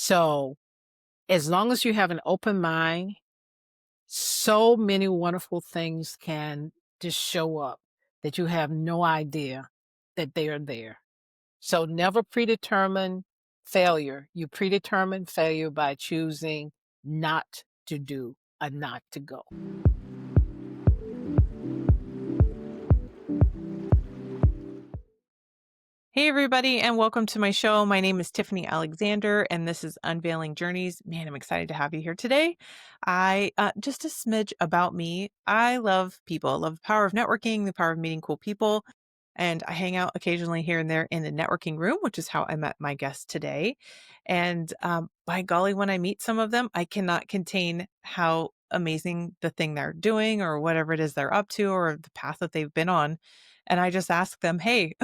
So as long as you have an open mind, so many wonderful things can just show up that you have no idea that they are there. So never predetermine failure. You predetermine failure by choosing not to do a not to go. Hey, everybody, and welcome to my show. My name is Tiffany Alexander, and this is Unveiling Journeys. Man, I'm excited to have you here today. Just a smidge about me. I love people. I love the power of networking, the power of meeting cool people. And I hang out occasionally here and there in the networking room, which is how I met my guest today. And by golly, when I meet some of them, I cannot contain how amazing the thing they're doing or whatever it is they're up to or the path that they've been on. And I just ask them, hey,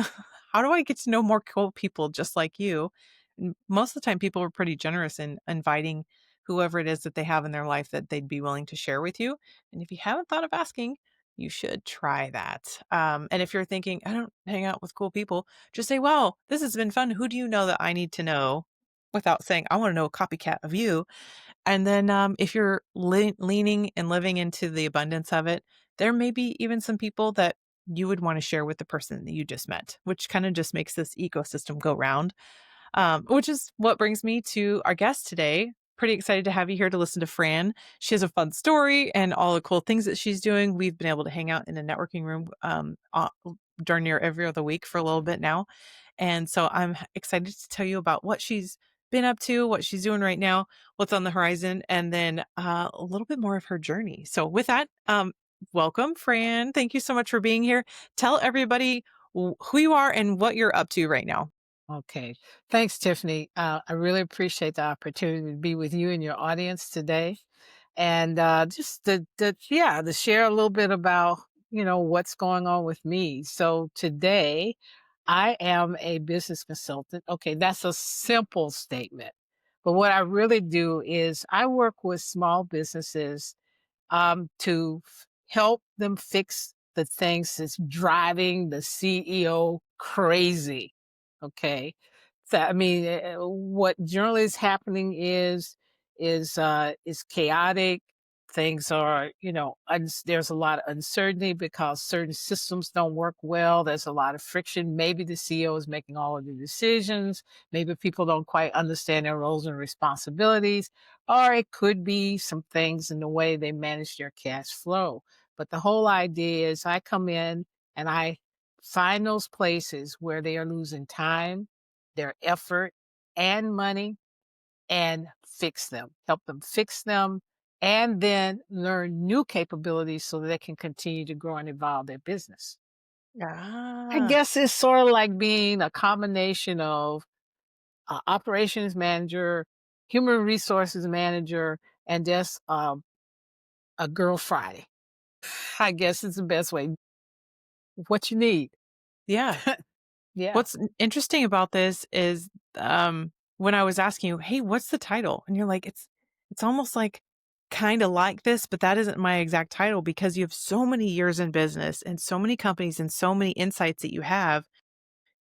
how do I get to know more cool people just like you? And most of the time, people are pretty generous in inviting whoever it is that they have in their life that they'd be willing to share with you. And if you haven't thought of asking, you should try that. And if you're thinking, I don't hang out with cool people, just say, well, this has been fun. Who do you know that I need to know without saying, I want to know a copycat of you? And then if you're leaning and living into the abundance of it, there may be even some people that you would want to share with the person that you just met, which kind of just makes this ecosystem go round. Which is what brings me to our guest today. Pretty excited to have you here to listen to Fran. She has a fun story and all the cool things that she's doing. We've been able to hang out in a networking room darn near every other week for a little bit now. And so I'm excited to tell you about what she's been up to, what she's doing right now, what's on the horizon, and then a little bit more of her journey. So with that, welcome, Fran. Thank you so much for being here. Tell everybody who you are and what you're up to right now. Okay. Thanks, Tiffany. I really appreciate the opportunity to be with you and your audience today. And just to share a little bit about, what's going on with me. So today I am a business consultant. Okay, that's a simple statement. But what I really do is I work with small businesses to help them fix the things that's driving the CEO crazy. Okay. So, I mean, what generally is happening is chaotic. Things are, there's a lot of uncertainty because certain systems don't work well. There's a lot of friction. Maybe the CEO is making all of the decisions. Maybe people don't quite understand their roles and responsibilities, or it could be some things in the way they manage their cash flow. But the whole idea is I come in and I find those places where they are losing time, their effort, and money, and fix them, help them fix them, and then learn new capabilities so that they can continue to grow and evolve their business. I Ah, guess it's sort of like being a combination of operations manager, human resources manager, and just a girl Friday. I guess it's the best way. What you need. yeah. Yeah. What's interesting about this is, when I was asking you, "Hey, what's the title?" And you're like, "It's almost like kinda like this, but that isn't my exact title," because you have so many years in business and so many companies and so many insights that you have.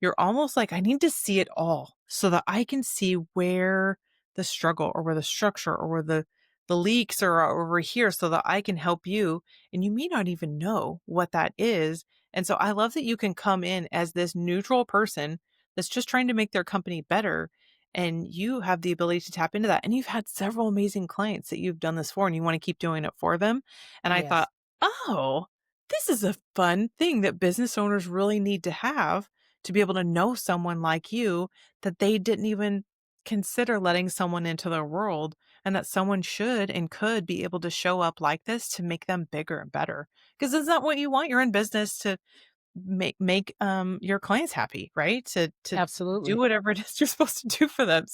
You're almost like, I need to see it all so that I can see where the struggle or where the structure or where the leaks are over here so that I can help you. And you may not even know what that is. And so I love that you can come in as this neutral person that's just trying to make their company better. And you have the ability to tap into that. And you've had several amazing clients that you've done this for, and you want to keep doing it for them. And I Yes. thought, oh, this is a fun thing that business owners really need to have, to be able to know someone like you that they didn't even consider letting someone into their world, and that someone should and could be able to show up like this to make them bigger and better. Because is that what you want? You're in business to make your clients happy, right? To do Absolutely. whatever it is you're supposed to do for them.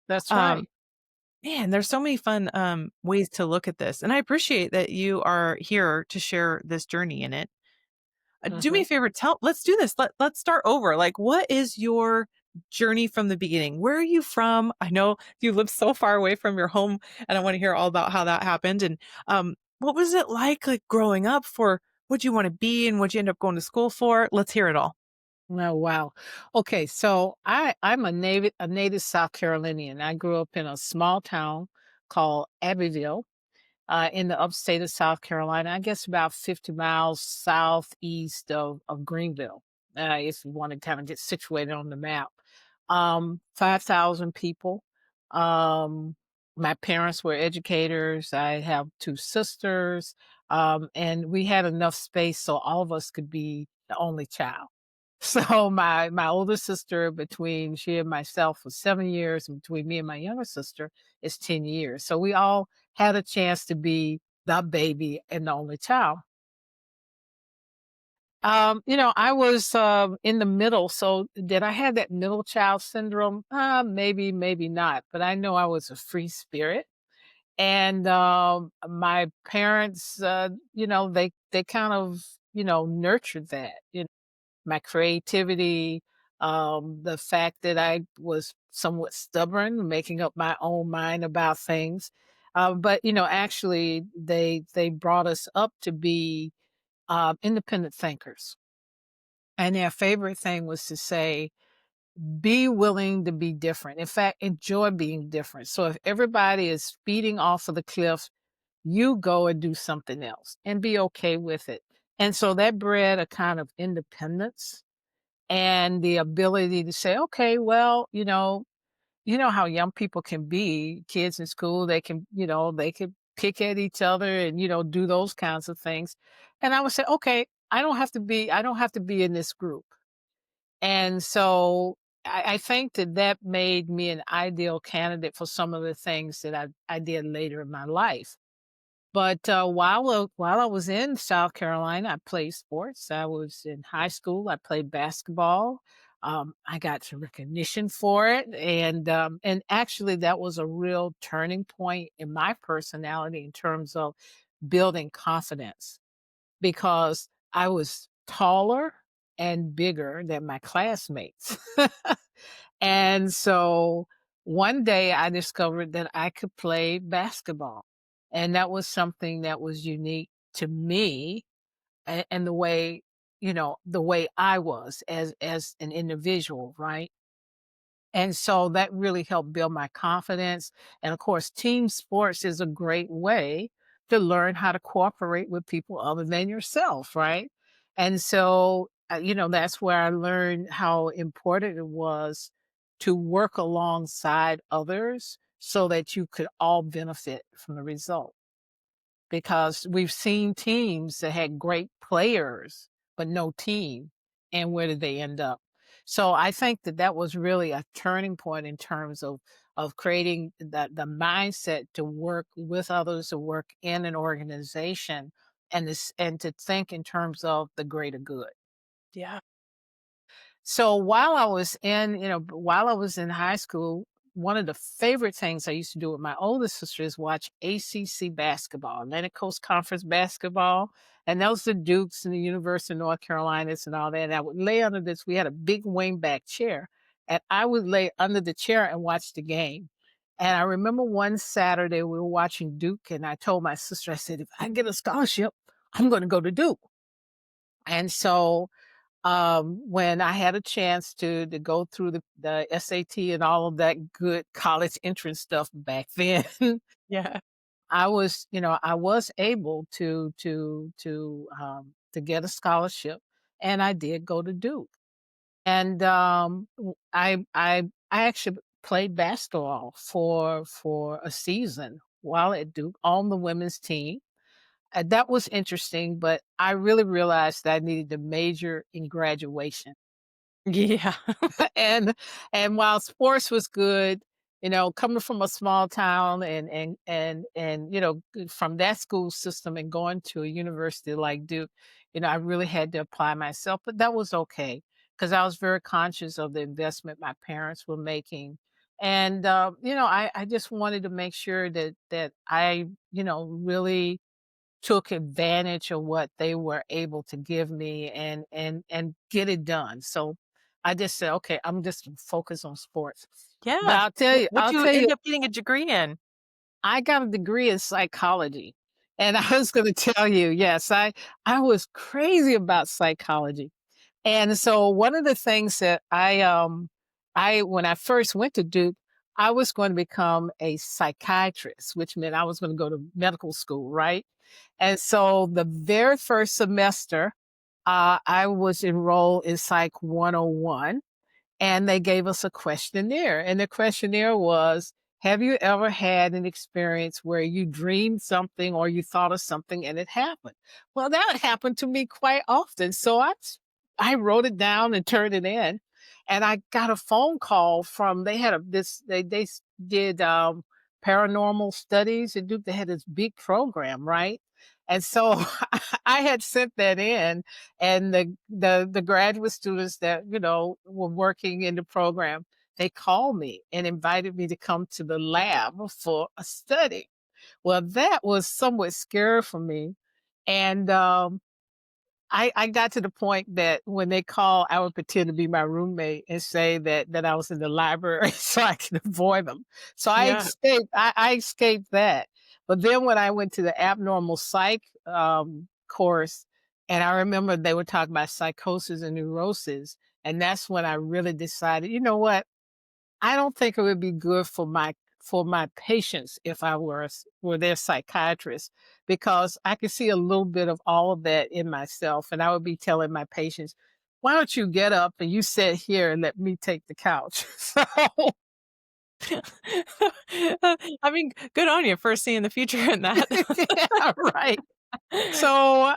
That's Um, right. Man, there's so many fun ways to look at this. And I appreciate that you are here to share this journey in it. Do me Hmm. a favor, let's do this. Let's start over. Like, what is your journey from the beginning? Where are you from? I know you live so far away from your home, and I want to hear all about how that happened. And what was it like growing up, for what you want to be and what you end up going to school for? Let's hear it all. Oh, wow. Okay, so I'm a native South Carolinian. I grew up in a small town called Abbeville, in the upstate of South Carolina. I guess about 50 miles southeast of Greenville, if you want to kind of get situated on the map. 5,000 people. Um, my parents were educators. I have two sisters, and we had enough space so all of us could be the only child. So my older sister, between she and myself was 7 years, and between me and my younger sister is 10 years. So we all had a chance to be the baby and the only child. I was, in the middle, so did I have that middle child syndrome? Maybe, maybe not, but I know I was a free spirit, and, my parents, they kind of, nurtured that, my creativity, the fact that I was somewhat stubborn, making up my own mind about things. But actually, they brought us up to be independent thinkers, and their favorite thing was to say, "Be willing to be different. In fact, enjoy being different. So if everybody is speeding off of the cliff, you go and do something else, and be okay with it." And so that bred a kind of independence and the ability to say, okay, well, how young people can be, kids in school, they can, they can pick at each other and, do those kinds of things. And I would say, okay, I don't have to be in this group. And so I think that that made me an ideal candidate for some of the things that I did later in my life. But, while I was in South Carolina, I played sports. I was in high school, I played basketball. I got some recognition for it, and actually, that was a real turning point in my personality in terms of building confidence because I was taller and bigger than my classmates. And so one day I discovered that I could play basketball. And that was something that was unique to me and the way I was as an individual, right? And so that really helped build my confidence. And of course, team sports is a great way to learn how to cooperate with people other than yourself, right? And so, that's where I learned how important it was to work alongside others so that you could all benefit from the result because we've seen teams that had great players, but no team. And where did they end up? So I think that that was really a turning point in terms of creating the mindset to work with others, to work in an organization, and to think in terms of the greater good. Yeah. So while I was in high school, one of the favorite things I used to do with my older sister is watch ACC basketball, Atlantic Coast Conference basketball. And those the Dukes and the University of North Carolinas and all that. And I would lay under this. We had a big wingback chair, and I would lay under the chair and watch the game. And I remember one Saturday we were watching Duke, and I told my sister, I said, if I get a scholarship, I'm going to go to Duke. And so when I had a chance to go through the SAT and all of that good college entrance stuff back then, Yeah. I was able to get a scholarship, and I did go to Duke. And I actually played basketball for a season while at Duke on the women's team. That was interesting, but I really realized that I needed to major in graduation. Yeah. and and while sports was good, coming from a small town and from that school system and going to a university like Duke, I really had to apply myself, but that was okay because I was very conscious of the investment my parents were making. And I just wanted to make sure that I, really took advantage of what they were able to give me and get it done. So I just said, "Okay, I'm just gonna focus on sports." But Yeah. I'll tell you What'd I'll you tell end you, up getting a degree in? I got a degree in psychology. And I was gonna tell you, yes, I was crazy about psychology. And so one of the things that I when I first went to Duke, I was going to become a psychiatrist, which meant I was going to go to medical school, right? And so the very first semester, I was enrolled in Psych 101, and they gave us a questionnaire. And the questionnaire was, have you ever had an experience where you dreamed something or you thought of something and it happened? Well, that happened to me quite often. So I wrote it down and turned it in. And I got a phone call from, they had a, this, did paranormal studies at Duke. They had this big program, right? And so I had sent that in, and the graduate students that, were working in the program, they called me and invited me to come to the lab for a study. Well, that was somewhat scary for me. And I got to the point that when they call, I would pretend to be my roommate and say that I was in the library so I could avoid them. So Yeah. I escaped that. But then when I went to the abnormal psych course, and I remember they were talking about psychosis and neurosis, and that's when I really decided, you know what? I don't think it would be good for my patients if I were their psychiatrist, because I could see a little bit of all of that in myself, and I would be telling my patients, "Why don't you get up and you sit here and let me take the couch?" So I mean, good on you for seeing the future in that. yeah, right. So,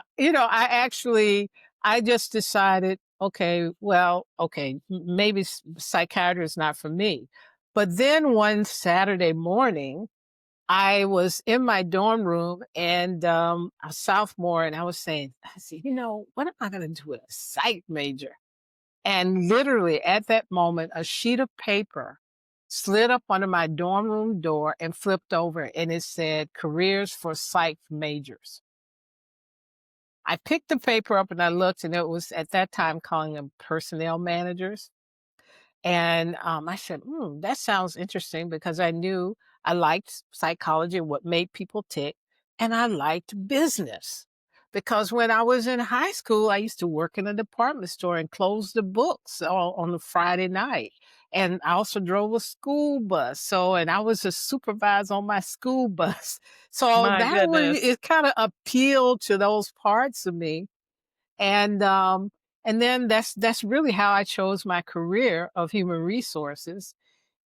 I just decided, okay, well, okay, maybe psychiatry is not for me. But then one Saturday morning, I was in my dorm room, and a sophomore, and I said, what am I going to do with a psych major? And literally at that moment, a sheet of paper slid up under my dorm room door and flipped over, and it said careers for psych majors. I picked the paper up and I looked, and it was at that time calling them personnel managers. And I said, that sounds interesting, because I knew I liked psychology, what made people tick, and I liked business. Because when I was in high school, I used to work in a department store and close the books on a Friday night. And I also drove a school bus. So, and I was a supervisor on my school bus. So My that was, goodness. it kind of appealed to those parts of me. And and then that's really how I chose my career of human resources.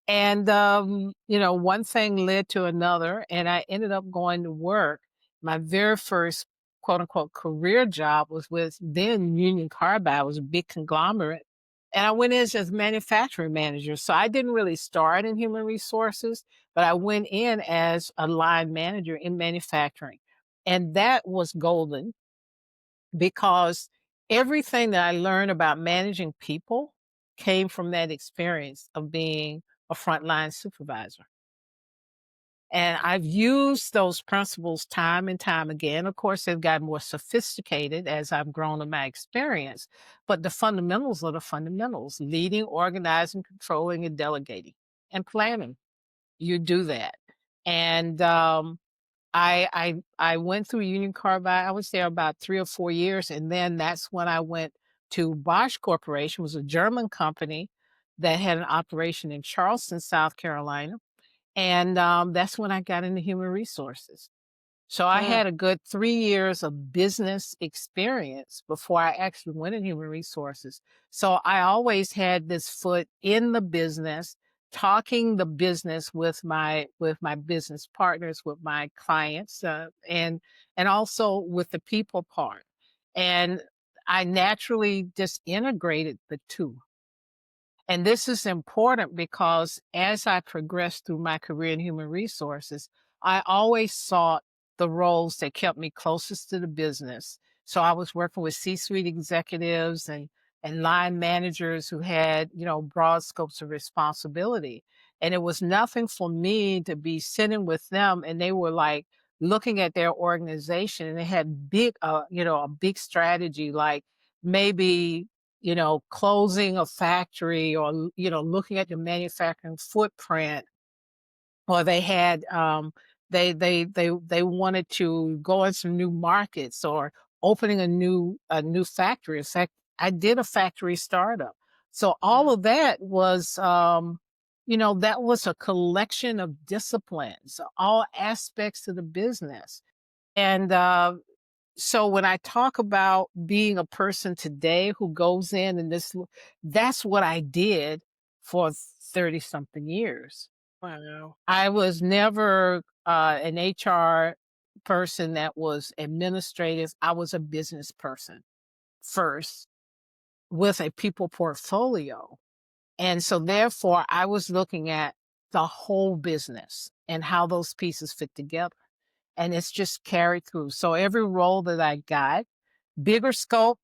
And one thing led to another, and I ended up going to work. My very first quote unquote career job was with then Union Carbide, was a big conglomerate. And I went in as manufacturing manager. So I didn't really start in human resources, but I went in as a line manager in manufacturing. And that was golden, because everything that I learned about managing people came from that experience of being a frontline supervisor. And I've used those principles time and time again. Of course, they've gotten more sophisticated as I've grown in my experience, but the fundamentals are the fundamentals: leading, organizing, controlling, and delegating, and planning. You do that. And I went through Union Carbide. I was there about 3 or 4 years, and then that's when I went to Bosch Corporation. It was a German company that had an operation in Charleston, South Carolina, and, that's when I got into human resources. So I Yeah. had a good 3 years of business experience before I actually went in human resources. So I always had this foot in the business, talking the business with my business partners, with my clients, and also with the people part. And I naturally just integrated the 2. And this is important because as I progressed through my career in human resources, I always sought the roles that kept me closest to the business. So I was working with C-suite executives and line managers who had, broad scopes of responsibility. And it was nothing for me to be sitting with them, and they were like looking at their organization, and they had a big strategy, like maybe closing a factory, or, looking at the manufacturing footprint, or they had, they wanted to go in some new markets, or opening a new factory. In fact, I did a factory startup. So all Wow. of that was, that was a collection of disciplines, all aspects of the business. And so when I talk about being a person today who goes in and that's what I did for 30 something years. Wow. I was never an HR person that was administrative. I was a business person first with a people portfolio. And so therefore I was looking at the whole business and how those pieces fit together. And it's just carried through. So every role that I got, bigger scope,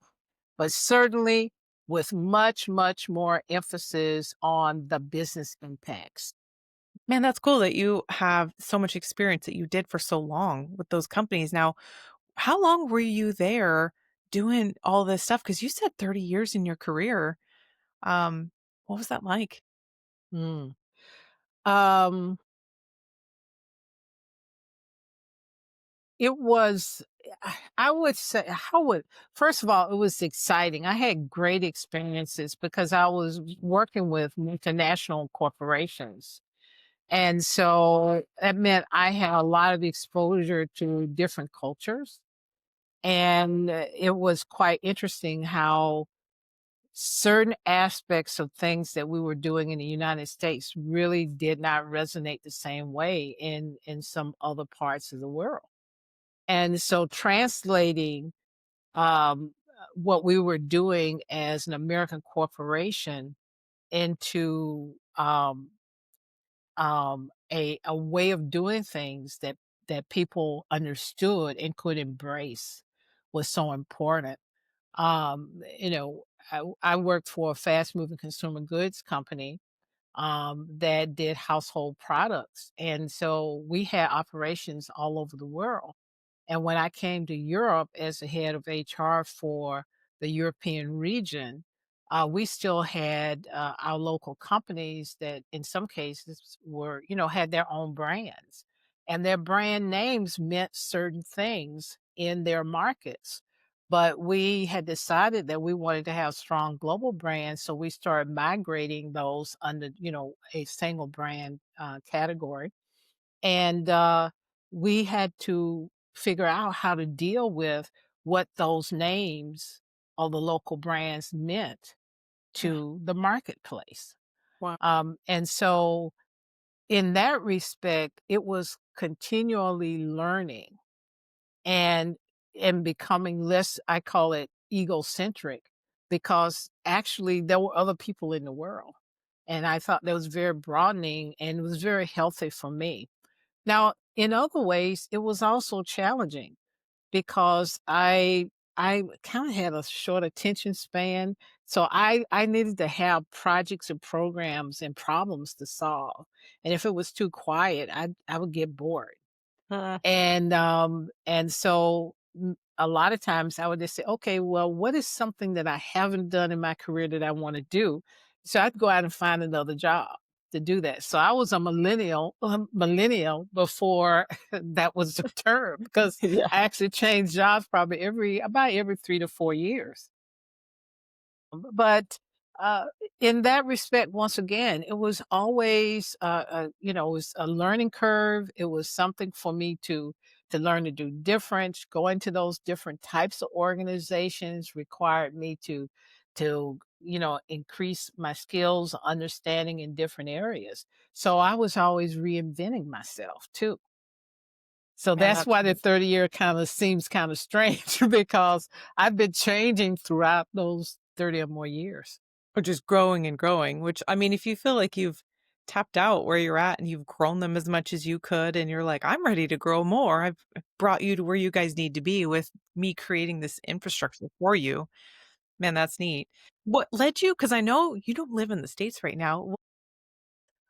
but certainly with much, much more emphasis on the business impacts. Man, that's cool that you have so much experience that you did for so long with those companies. Now, how long were you there doing all this stuff? Because you said 30 years in your career. Um, what was that like? Mm. Um, it was, I would say, first of all, it was exciting. I had great experiences because I was working with multinational corporations. And so that meant I had a lot of exposure to different cultures. And it was quite interesting how certain aspects of things that we were doing in the United States really did not resonate the same way in some other parts of the world. And so translating what we were doing as an American corporation into a way of doing things that people understood and could embrace was so important. I worked for a fast moving consumer goods company that did household products. And so we had operations all over the world. And when I came to Europe as the head of HR for the European region, we still had our local companies that in some cases were, had their own brands. And their brand names meant certain things in their markets. But we had decided that we wanted to have strong global brands. So we started migrating those under, a single brand category. And we had to figure out how to deal with what those names of the local brands meant Yeah. to the marketplace. Wow. And so, in that respect, it was continually learning and becoming less, I call it egocentric, because actually there were other people in the world. And I thought that was very broadening and it was very healthy for me. Now, in other ways, it was also challenging because I kinda had a short attention span, so I needed to have projects and programs and problems to solve, and if it was too quiet, I would get bored. Uh, And so, a lot of times I would just say, "Okay, well, what is something that I haven't done in my career that I wanna do?" So I'd go out and find another job to do that. So I was a millennial before that was the term because yeah. I actually changed jobs probably about every 3 to 4 years. But, in that respect, once again, it was always, it was a learning curve. It was something for me to learn to do different. Going to those different types of organizations required me to increase my skills, understanding in different areas. So I was always reinventing myself too. So Man, that's that's why the 30-year kinda seems kinda strange because I've been changing throughout those 30 or more years. or just growing and growing, which I mean, if you feel like you've tapped out where you're at and you've grown them as much as you could, and you're like, I'm ready to grow more. I've brought you to where you guys need to be with me creating this infrastructure for you. Man, that's neat. What led you? Because I know you don't live in the States right now.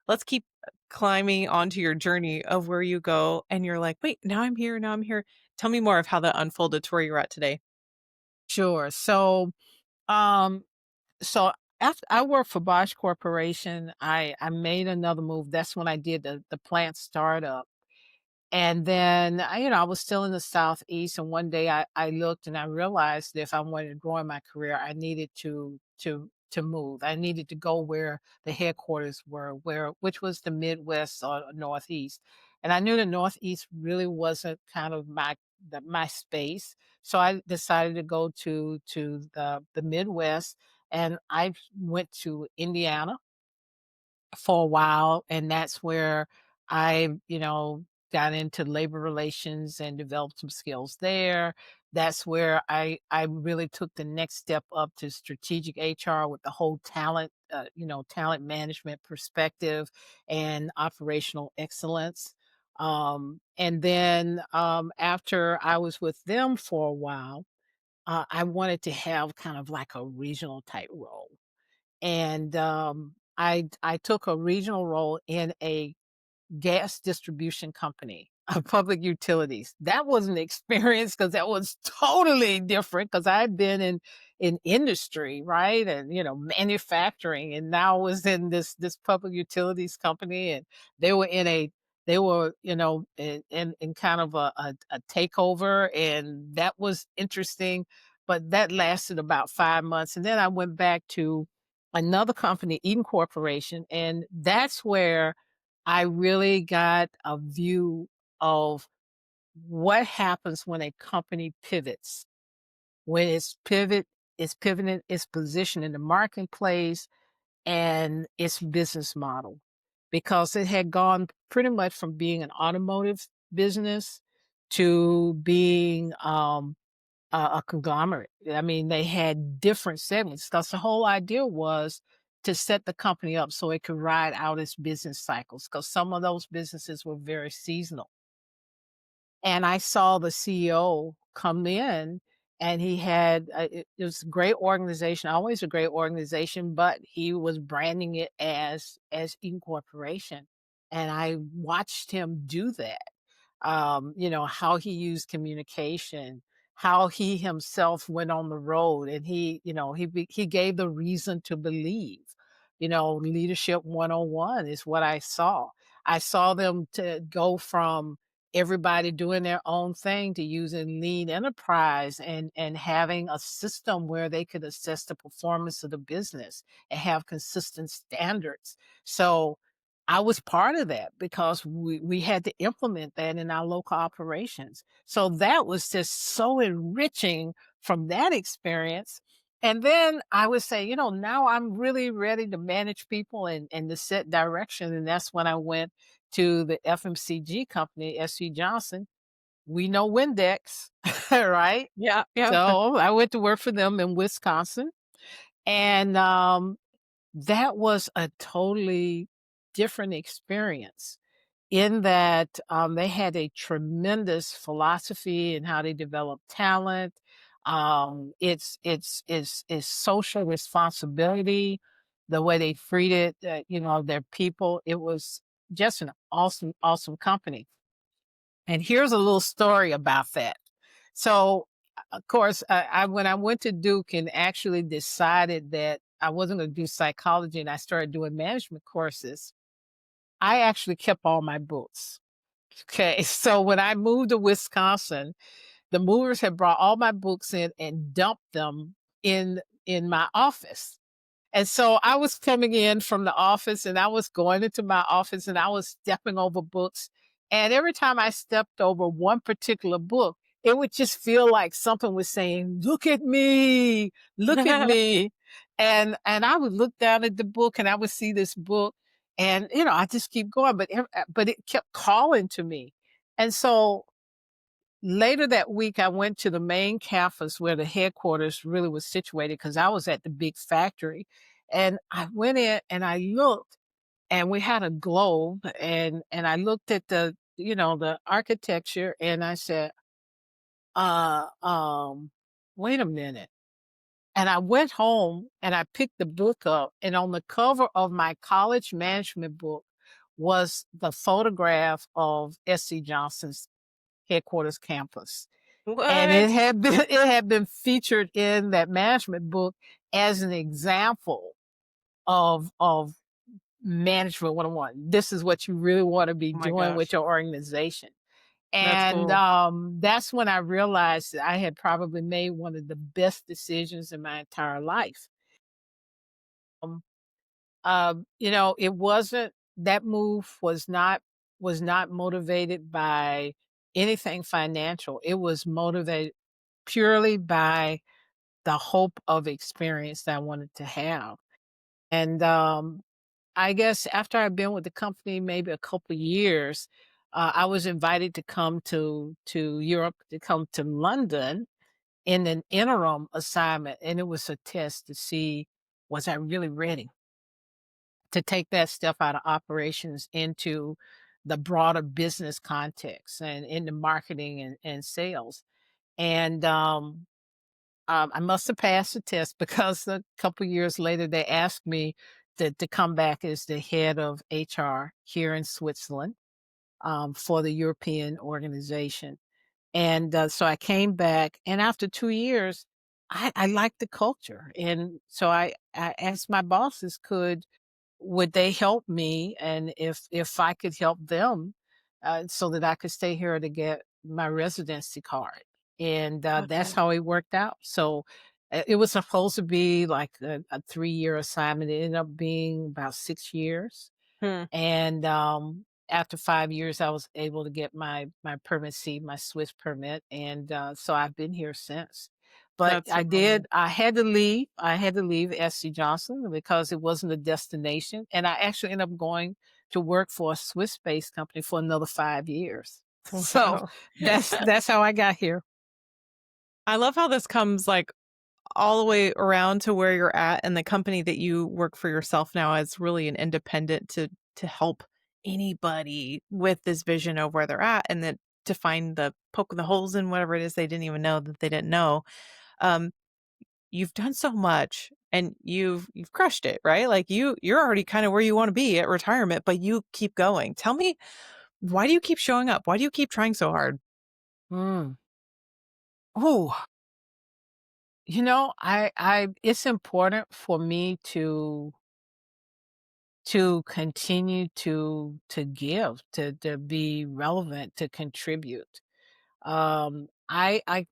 Let's keep climbing onto your journey of where you go and you're like, wait, now I'm here, now I'm here. Tell me more of how that unfolded to where you're at today. Sure. Um, so after I worked for Bosch Corporation, I made another move. That's when I did the plant startup. And then, I was still in the Southeast, and one day I looked and I realized that if I wanted to grow in my career, I needed to move. I needed to go where the headquarters were, which was the Midwest or Northeast. And I knew the Northeast really wasn't kind of my space. So I decided to go to the Midwest, and I went to Indiana for a while, and that's where I, got into labor relations and developed some skills there. That's where I really took the next step up to strategic HR with the whole talent, talent management perspective and operational excellence. And then after I was with them for a while, I wanted to have kind of like a regional type role, and I took a regional role in a gas distribution company of public utilities. That was an experience because that was totally different because I had been in industry, right? And manufacturing, and now I was in this public utilities company, and they were in a they were, in kind of a takeover, and that was interesting. But that lasted about 5 months. And then I went back to another company, Eaton Corporation, and that's where I really got a view of what happens when a company pivots. When it's pivoting its position in the marketplace and its business model. Because it had gone pretty much from being an automotive business to being a conglomerate. I mean, they had different segments because the whole idea was to set the company up so it could ride out its business cycles, because some of those businesses were very seasonal. And I saw the CEO come in, and he had it was a great organization, always a great organization, but he was branding it as incorporation. And I watched him do that. How he used communication, how he himself went on the road, and he gave the reason to believe. Leadership 101 is what I saw. I saw them to go from everybody doing their own thing to using lean enterprise and having a system where they could assess the performance of the business and have consistent standards. So I was part of that because we had to implement that in our local operations. So that was just so enriching from that experience. And then I would say, now I'm really ready to manage people and to set direction. And that's when I went to the FMCG company, SC Johnson. We know Windex, right? Yeah, yeah. So I went to work for them in Wisconsin. And that was a totally different experience in that they had a tremendous philosophy in how they develop talent. It's social responsibility, the way they treated their people. It was just an awesome, awesome company. And here's a little story about that. So, of course, I when I went to Duke and actually decided that I wasn't going to do psychology, and I started doing management courses, I actually kept all my books. Okay, so when I moved to Wisconsin, the movers had brought all my books in and dumped them in my office. And so I was coming in from the office, and I was going into my office, and I was stepping over books. And every time I stepped over one particular book, it would just feel like something was saying, "Look at me, look at me." And I would look down at the book, and I would see this book, and I just keep going, but it kept calling to me. And so later that week, I went to the main campus where the headquarters really was situated because I was at the big factory. And I went in and I looked, and we had a globe, and I looked at the architecture, and I said, uh, um, wait a minute. And I went home and I picked the book up, and on the cover of my college management book was the photograph of SC Johnson's headquarters campus. And it What? had been it had been featured in that management book as an example of management 101. This is what you really wanna be Oh my doing with gosh. your organization. That's And, cool. that's when I realized that I had probably made one of the best decisions in my entire life. Um, it wasn't that move was not motivated by anything financial. It was motivated purely by the hope of experience that I wanted to have. And, I guess after I'd been with the company maybe a couple years, I was invited to come to Europe, to come to London in an interim assignment, and it was a test to see, was I really ready to take that step out of operations into the broader business context and into marketing and sales. And I must have passed the test because a couple years later they asked me to come back as the head of HR here in Switzerland, for the European organization. And so I came back, and after 2 years, I liked the culture, and so I asked my bosses, would they help me, and if I could help them, so that I could stay here to get my residency card. And that's Okay. how it worked out. So it was supposed to be like a 3-year assignment. It ended up being about 6 years. Hmm. And, after 5 years, I was able to get my permit C, my Swiss permit, and, so I've been here since. But That's so cool. I had to leave SC Johnson because it wasn't a destination, and I actually ended up going to work for a Swiss-based company for another 5 years. So, Wow. that's how I got here. I love how this comes, like, all the way around to where you're at, and the company that you work for yourself now is really an independent to help anybody with this vision of where they're at, and then to find the poke the holes in whatever it is they didn't even know that they didn't know. Um, you've done so much and you've crushed it, right? Like you're already kind of where you want to be at retirement, but you keep going. Tell me, why do you keep showing up? Why do you keep trying so hard? Mm. Ooh, I it's important for me to continue to give, to be relevant, to contribute. I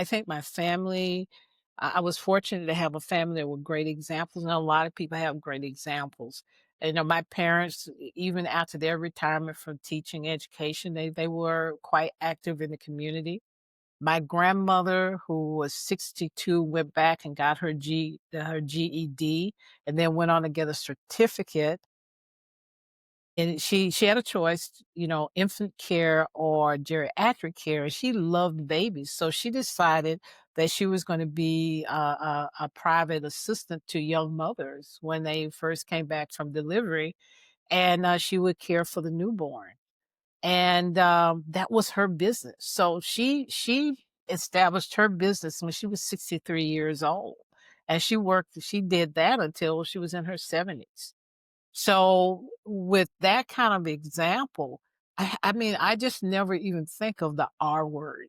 think my family, I was fortunate to have a family that were great examples, and a lot of people have great examples. My parents, even after their retirement from teaching education, they were quite active in the community. My grandmother, who was 62, went back and got her GED, and then went on to get a certificate. And she had a choice, infant care or geriatric care, and she loved babies, so she decided that she was gonna be a private assistant to young mothers when they first came back from delivery, and, she would care for the newborn. And, that was her business. So she established her business when she was 63 years old, and she did that until she was in her 70s. So, with that kind of example, I mean, I just never even think of the R word.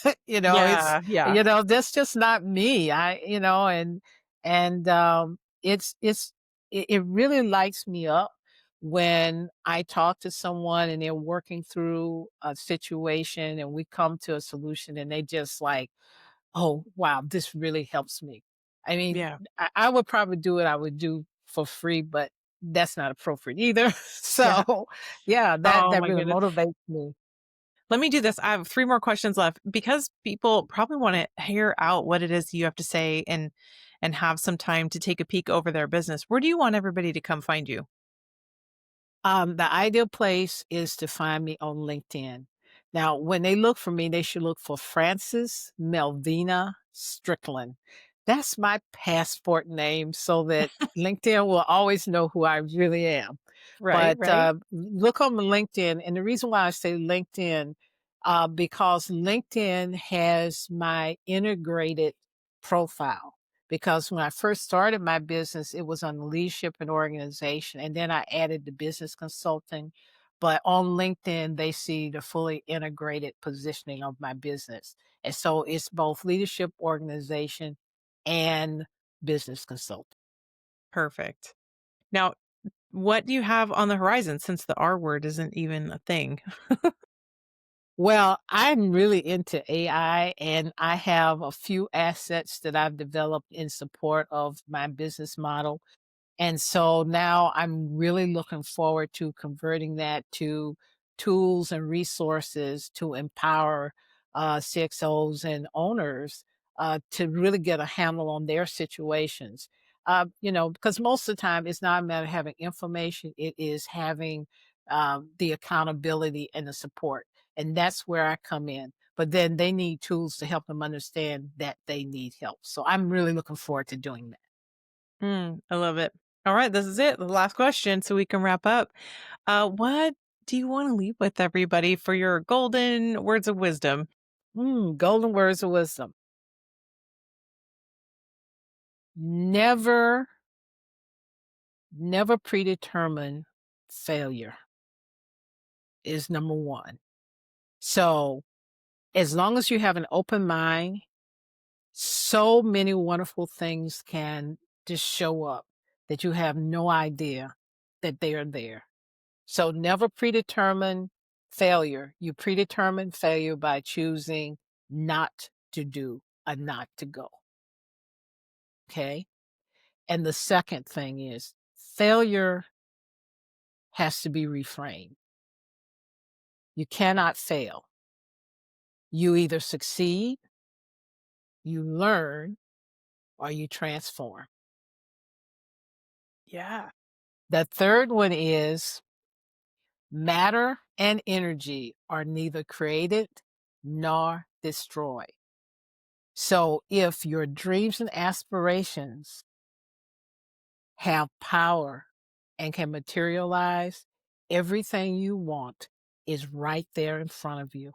It's Yeah, yeah, that's just not me. It really lights me up when I talk to someone and they're working through a situation and we come to a solution and they just like, "Oh, wow, this really helps me." I mean, yeah, I would probably do what I would do for free, but that's not appropriate either. yeah. So, yeah, that Oh that my really goodness. motivates me. Let me do this. I have 3 more questions left because people probably wanna hear out what it is you have to say and have some time to take a peek over their business. Where do you want everybody to come find you? The ideal place is to find me on LinkedIn. Now, when they look for me, they should look for Frances Melvina Strickland. That's my passport name so that LinkedIn will always know who I really am. Right, But, right. look on LinkedIn, and the reason why I say LinkedIn, because LinkedIn has my integrated profile. Because when I first started my business, it was on leadership and organization, and then I added the business consulting. But on LinkedIn, they see the fully integrated positioning of my business. And so it's both leadership, organization, and business consulting. Perfect. Now, what do you have on the horizon since the R word isn't even a thing? Well, I'm really into AI, and I have a few assets that I've developed in support of my business model. And so now I'm really looking forward to converting that to tools and resources to empower CXOs and owners to really get a handle on their situations. Because most of the time it's not a matter of having information, it is having the accountability and the support. And that's where I come in. But then they need tools to help them understand that they need help. So I'm really looking forward to doing that. I love it. All right, this is it. The last question so we can wrap up. What do you want to leave with everybody for your golden words of wisdom? Golden words of wisdom. Never, never predetermine failure is number one. So, as long as you have an open mind, so many wonderful things can just show up that you have no idea that they are there. So, never predetermine failure. You predetermine failure by choosing not to do a not to go. Okay. And the second thing is failure has to be reframed. You cannot fail. You either succeed, you learn, or you transform. Yeah. The third one is matter and energy are neither created nor destroyed. So if your dreams and aspirations have power and can materialize, everything you want is right there in front of you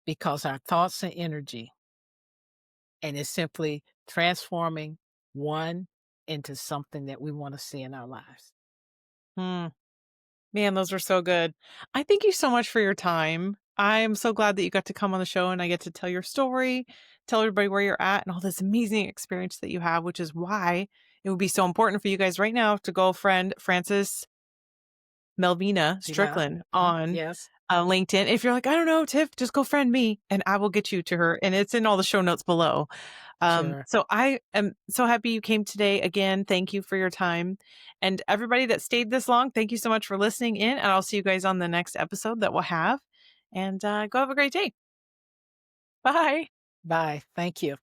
because our thoughts and energy, and it's simply transforming one into something that we want to see in our lives. Hmm. Man, those are so good. I thank you so much for your time. I am so glad that you got to come on the show and I get to tell your story, tell everybody where you're at and all this amazing experience that you have, which is why it would be so important for you guys right now to go friend Francis Melvina Yeah. Strickland on Yes. LinkedIn. If you're like, I don't know, Tiff, just go friend me and I will get you to her. And it's in all the show notes below. Sure. So I am so happy you came today. Again, thank you for your time. And everybody that stayed this long, thank you so much for listening in. And I'll see you guys on the next episode that we'll have. And go have a great day. Bye. Bye. Thank you.